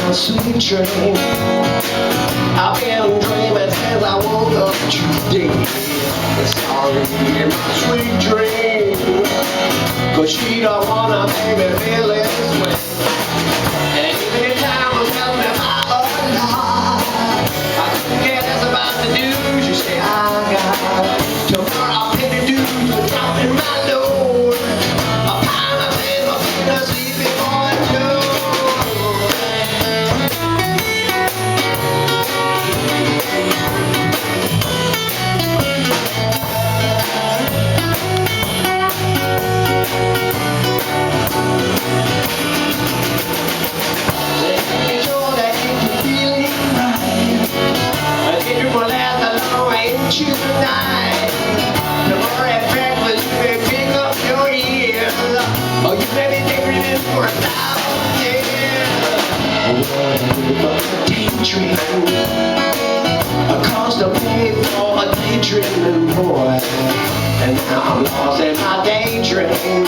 a sweet dream. I've been dreaming since I woke up today. Sorry, my sweet dream, 'cause she don't wanna make me feel this way. And even if time was telling me about a lie, I couldn't care less about the news you say I got. Tomorrow I'll pay the dues for dropping my load. A pile of things I'll be to sleep before I do. Tonight, tomorrow at breakfast, you may pick up your ears, or you may be taking it for 1,000 years. A daydream, across the way for a daydreaming boy, and now I'm lost in my daydream.